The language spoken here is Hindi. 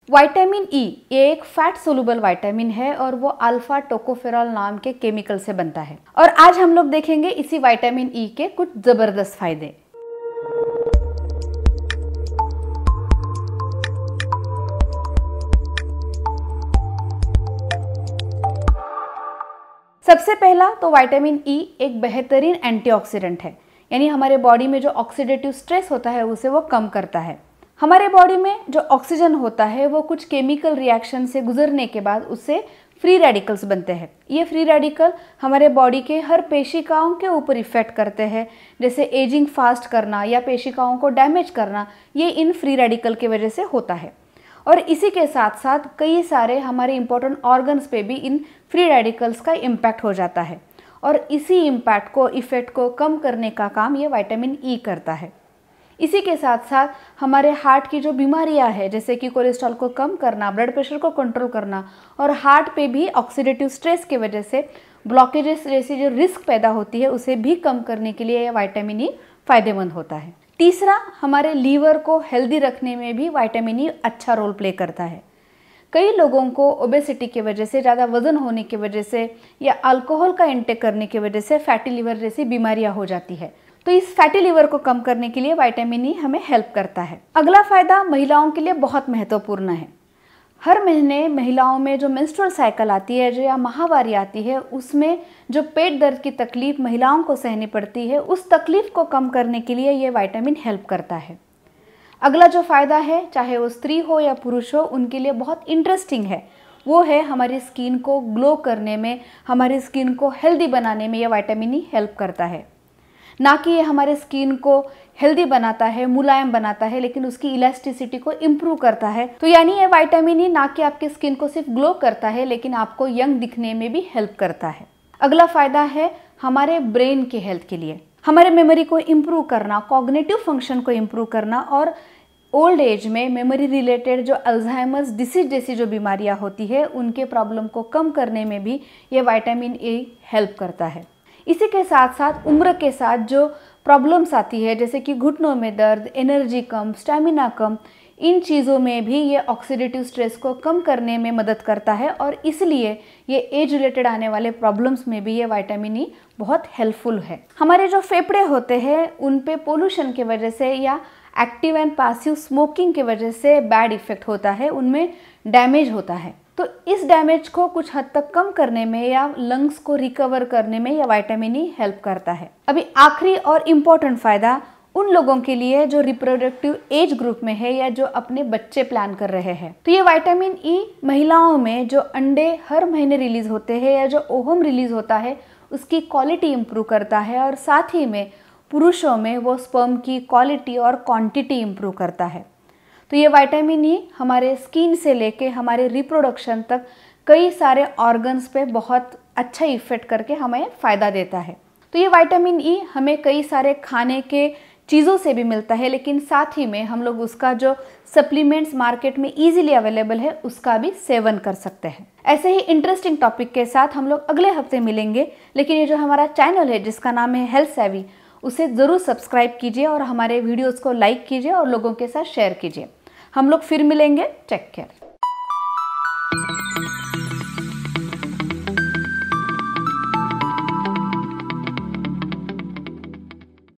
विटामिन ई ये एक फैट सोलुबल विटामिन है और वो अल्फा टोकोफेरॉल नाम के केमिकल से बनता है। और आज हम लोग देखेंगे इसी विटामिन ई के कुछ जबरदस्त फायदे। सबसे पहला तो विटामिन ई एक बेहतरीन एंटीऑक्सीडेंट है, यानी हमारे बॉडी में जो ऑक्सीडेटिव स्ट्रेस होता है उसे वो कम करता है। हमारे बॉडी में जो ऑक्सीजन होता है वो कुछ केमिकल रिएक्शन से गुजरने के बाद उससे फ्री रेडिकल्स बनते हैं। ये फ्री रेडिकल हमारे बॉडी के हर पेशिकाओं के ऊपर इफेक्ट करते हैं, जैसे एजिंग फास्ट करना या पेशिकाओं को डैमेज करना, ये इन फ्री रेडिकल की वजह से होता है। और इसी के साथ साथ कई सारे हमारे इंपॉर्टेंट ऑर्गन्स पे भी इन फ्री रेडिकल्स का इम्पैक्ट हो जाता है और इसी इम्पैक्ट को, इफेक्ट को कम करने का काम ये विटामिन ई करता है। इसी के साथ साथ हमारे हार्ट की जो बीमारियां हैं, जैसे कि कोलेस्ट्रॉल को कम करना, ब्लड प्रेशर को कंट्रोल करना और हार्ट पे भी ऑक्सीडेटिव स्ट्रेस की वजह से ब्लॉकेजेस जैसी जो रिस्क पैदा होती है उसे भी कम करने के लिए यह विटामिन ई फायदेमंद होता है। तीसरा, हमारे लीवर को हेल्दी रखने में भी विटामिन ई अच्छा रोल प्ले करता है। कई लोगों को ओबेसिटी की वजह से, ज़्यादा वजन होने की वजह से या अल्कोहल का इंटेक करने की वजह से फैटी लिवर जैसी बीमारियां हो जाती है। तो इस फैटी लिवर को कम करने के लिए विटामिन ई हमें हेल्प करता है। अगला फायदा महिलाओं के लिए बहुत महत्वपूर्ण है। हर महीने महिलाओं में जो मेंस्ट्रुअल साइकिल आती है, जो या माहवारी आती है, उसमें जो पेट दर्द की तकलीफ महिलाओं को सहनी पड़ती है, उस तकलीफ को कम करने के लिए ये विटामिन हेल्प करता है। अगला जो फायदा है, चाहे वो स्त्री हो या पुरुष हो, उनके लिए बहुत इंटरेस्टिंग है। वो है हमारी स्किन को ग्लो करने में, हमारी स्किन को हेल्दी बनाने में यह विटामिन ई हेल्प करता है। ना कि ये हमारे स्किन को हेल्दी बनाता है, मुलायम बनाता है, लेकिन उसकी इलास्टिसिटी को इम्प्रूव करता है। तो यानी ये विटामिन ई ना कि आपकी स्किन को सिर्फ ग्लो करता है, लेकिन आपको यंग दिखने में भी हेल्प करता है। अगला फायदा है हमारे ब्रेन के हेल्थ के लिए, हमारे मेमोरी को इम्प्रूव करना, कॉग्निटिव फंक्शन को इम्प्रूव करना और ओल्ड एज में मेमोरी रिलेटेड जो अल्जाइमर्स डिसीज जैसी जो बीमारियां होती है उनके प्रॉब्लम को कम करने में भी ये विटामिन ए हेल्प करता है। इसी के साथ साथ उम्र के साथ जो प्रॉब्लम्स आती है, जैसे कि घुटनों में दर्द, एनर्जी कम, स्टैमिना कम, इन चीज़ों में भी ये ऑक्सीडेटिव स्ट्रेस को कम करने में मदद करता है और इसलिए ये एज रिलेटेड आने वाले प्रॉब्लम्स में भी ये विटामिन ई बहुत हेल्पफुल है। हमारे जो फेफड़े होते हैं उन पे पोल्यूशन की वजह से या एक्टिव एंड पैसिव स्मोकिंग की वजह से बैड इफेक्ट होता है, उनमें डैमेज होता है। तो इस डैमेज को कुछ हद तक कम करने में या लंग्स को रिकवर करने में यह विटामिन ई हेल्प करता है। अभी आखिरी और इम्पोर्टेंट फायदा उन लोगों के लिए जो रिप्रोडक्टिव एज ग्रुप में है या जो अपने बच्चे प्लान कर रहे हैं। तो ये विटामिन ई महिलाओं में जो अंडे हर महीने रिलीज होते हैं या जो ओवम रिलीज होता है उसकी क्वालिटी इंप्रूव करता है और साथ ही में पुरुषों में वो स्पर्म की क्वालिटी और क्वांटिटी इंप्रूव करता है। तो ये विटामिन ई हमारे स्किन से लेके हमारे रिप्रोडक्शन तक कई सारे ऑर्गन्स पे बहुत अच्छा इफेक्ट करके हमें फ़ायदा देता है। तो ये विटामिन ई हमें कई सारे खाने के चीज़ों से भी मिलता है, लेकिन साथ ही में हम लोग उसका जो सप्लीमेंट्स मार्केट में इजीली अवेलेबल है उसका भी सेवन कर सकते हैं। ऐसे ही इंटरेस्टिंग टॉपिक के साथ हम लोग अगले हफ्ते मिलेंगे, लेकिन ये जो हमारा चैनल है जिसका नाम है हेल्थ सेवी, उसे ज़रूर सब्सक्राइब कीजिए और हमारे वीडियोज़ को लाइक कीजिए और लोगों के साथ शेयर कीजिए। हम लोग फिर मिलेंगे। Take care.